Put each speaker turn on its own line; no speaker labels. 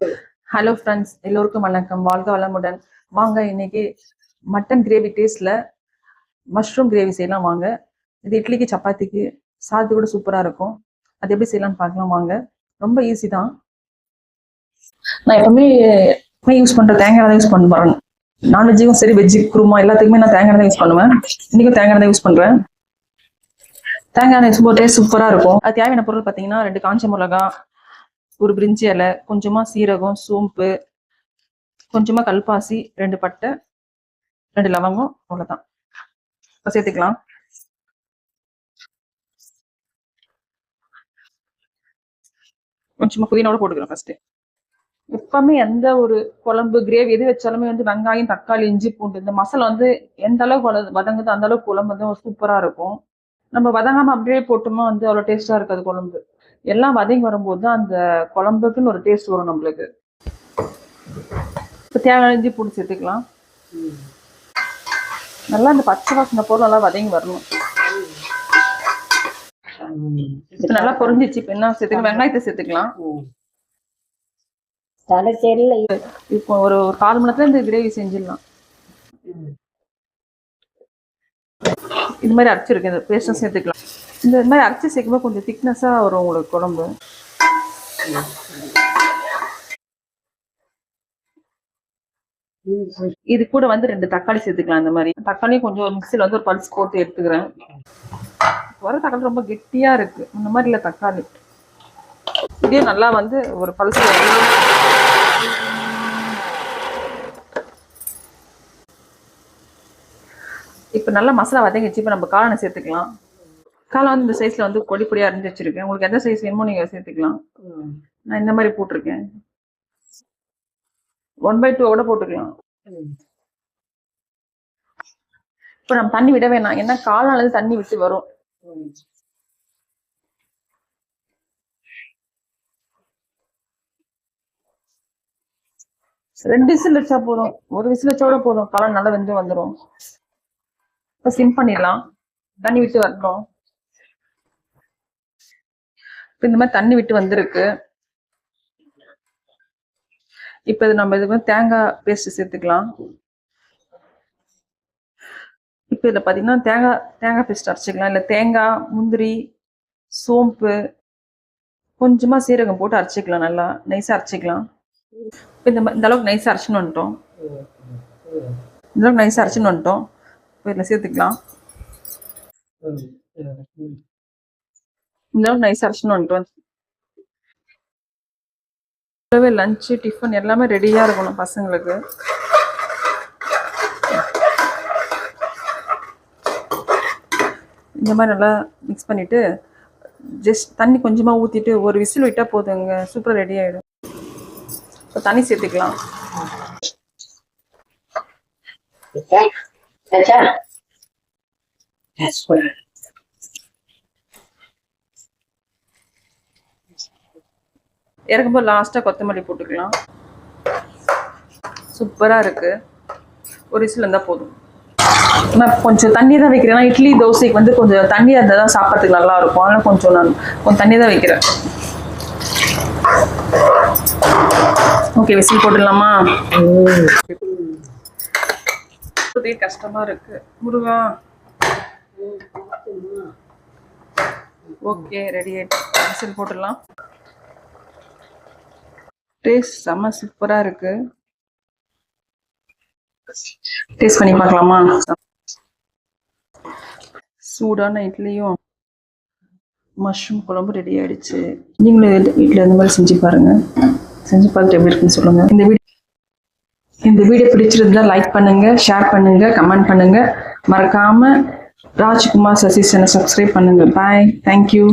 Hello friends, எல்லோருக்கும் வணக்கம். வாழ்க வளமுடன். வாங்க இன்னைக்கு மட்டன் கிரேவி டேஸ்ட்ல மஷ்ரூம் கிரேவி செய்யலாம் வாங்க. இது இட்லிக்கு சப்பாத்திக்கு சாதத்து கூட சூப்பராக இருக்கும். அது எப்படி செய்யலாம்னு பார்க்கலாம் வாங்க. ரொம்ப ஈஸி தான். நான் எப்பவுமே யூஸ் பண்ணுற தேங்காய் தான் யூஸ் பண்ணுறேன். நான்வெஜ்ஜுக்கும் சரி வெஜ்ஜு குருமா எல்லாத்துக்குமே நான் தேங்காய் தான் யூஸ் பண்ணுவேன். இன்னைக்கும் தேங்காய் தான் யூஸ் பண்ணுறேன். தேங்காய் யூஸ் பண்ணுற டேஸ்ட் சூப்பராக இருக்கும். அது தேவையான பொருள் பார்த்தீங்கன்னா 2 காஞ்ச மிளகா, ஒரு பிரிஞ்சி இலை, கொஞ்சமா சீரகம், சோம்பு, கொஞ்சமா கல்பாசி, 2 பட்டை, 2 லவங்கம், அவ்வளவுதான். இப்போ சேர்த்துக்கலாம். கொஞ்சமா புதினாவோட போட்டுக்கிறோம் ஃபர்ஸ்ட். எப்பவுமே எந்த ஒரு குழம்பு கிரேவி எது வச்சாலுமே வெங்காயம், தக்காளி, இஞ்சி, பூண்டு இந்த மசாலா எந்த அளவுக்கு வதங்குதோ அந்த அளவுக்கு குழம்பு சூப்பரா இருக்கும். நம்ம வதங்காம அப்படியே போட்டோமா அவ்வளவு டேஸ்டா இருக்காது குழம்பு. எல்லாம் வதங்கி வரும்போது தான் அந்த குழம்புக்குன்னு ஒரு டேஸ்ட் வரும் நம்மளுக்கு. இப்போ தேவையான இஞ்சி பூண்டு சேர்த்துக்கலாம். நல்லா இந்த பச்சை வாசனை பொருள் நல்லா வதங்கி வரணும். இப்போ நல்லா பொரிஞ்சிச்சு. இப்போ என்ன சேர்த்துக்கலாம்? வெங்காயத்தை சேர்த்துக்கலாம். இப்போ ஒரு 1/4 மணி நேரத்துல இந்த கிரேவி செஞ்சிடலாம். இது மாதிரி அரைச்சிருக்கு இந்த பேஸ்டும் சேர்த்துக்கலாம். இந்த மாதிரி அரைச்சி சேர்க்கும்போது கொஞ்சம் திக்னஸா வரும் உங்களுக்கு குழம்பு. இது கூட 2 தக்காளி சேர்த்துக்கலாம். இந்த மாதிரி தக்காளியும் கொஞ்சம் மிக்சியில் ஒரு பல்ஸ் போட்டு எடுத்துக்கிறேன். வர தக்காளி ரொம்ப கெட்டியா இருக்கு. இந்த மாதிரி இல்லை தக்காளி. இதே நல்லா ஒரு பல்ஸ். இப்போ நல்லா மசாலா வதங்கிச்சு. இப்போ நம்ம காளானை சேர்த்துக்கலாம். காளான் இந்த சைஸ்ல பொடி பொடியா அரிஞ்சு வச்சிருக்கேன். உங்களுக்கு எந்த சைஸ் வேணுமோ நீங்க சேர்த்துக்கலாம். நான் இந்த மாதிரி போட்டிருக்கேன். 1/2 கூட போட்டுக்கலாம். இப்போ நம்ம தண்ணி விட வேணாம், ஏன்னா காளான்ல தண்ணி விட்டு வரும். ரெண்டு விசில் வச்சா போதும். ஒரு விசில் வச்சா கூட போதும். காளான் நல்லா வெந்து வந்துடும். இப்போ சிம் பண்ணிடலாம். தண்ணி விட்டு வரணும். இந்த மாதிரி தண்ணி விட்டு வந்திருக்கு. இப்போ இது நம்ம தேங்காய் பேஸ்ட் சேர்த்துக்கலாம். இப்போ இதில் பார்த்தீங்கன்னா தேங்காய் பேஸ்ட் அரைச்சிக்கலாம். இல்லை தேங்காய், முந்திரி, சோம்பு, கொஞ்சமா சீரகம் போட்டு அரைச்சிக்கலாம். நல்லா நைஸாக அரைச்சிக்கலாம். இப்போ இந்த அளவுக்கு நைஸாக அரைச்சின்னு வந்துட்டோம். இந்த அளவுக்கு நைஸாக அரைச்சின்னு வந்துட்டோம். இப்போ இதில் சேர்த்துக்கலாம். இந்த அளவுக்கு நைஸாக அரைச்சின்னு வந்துட்டோம். லஞ்சு, டிஃபன் எல்லாமே ரெடியா இருக்கணும் பசங்களுக்கு. இந்த மாதிரி நல்லா மிக்ஸ் பண்ணிட்டு ஜஸ்ட் தண்ணி கொஞ்சமா ஊத்திட்டு ஒரு விசில் விட்டா போதுங்க. சூப்பரா ரெடி ஆயிடும். இப்போ தண்ணி சேர்த்துக்கலாம். இறக்கும்போது லாஸ்டா கொத்தமல்லி போட்டுக்கலாம். சூப்பரா இருக்கு. ஒரு விசில் இருந்தா போதும். நான் கொஞ்சம் தண்ணி தான் வைக்கிறேன். இட்லி தோசைக்கு கொஞ்சம் தண்ணியா இருந்தா தான் சாப்பிட்றதுக்கு நல்லா இருக்கும். அதனால கொஞ்சம் தண்ணி தான் வைக்கிறேன். ஓகே, விசில் போட்டுடலாமா? கஷ்டமா இருக்கு முருகா. ஓகே, ரெடி ஆயிடுச்சு. விசில் போட்டுடலாம். டேஸ்ட் செம்ம சூப்பரா இருக்கு. டேஸ்ட் பண்ணி பார்க்கலாமா? சூடான இட்லியும் மஷ்ரூம் குழம்பு ரெடி ஆயிடுச்சு. நீங்களும் வீட்டில் இந்த மாதிரி செஞ்சு பாருங்க. செஞ்சு பார்த்துட்டு எப்படி இருக்குன்னு சொல்லுங்க. இந்த வீடியோ பிடிச்சிருந்தா லைக் பண்ணுங்க, ஷேர் பண்ணுங்க, கமெண்ட் பண்ணுங்க. மறக்காம ராஜ்குமார் சசி சேனலை சப்ஸ்கிரைப் பண்ணுங்க. பாய், தேங்க்யூ.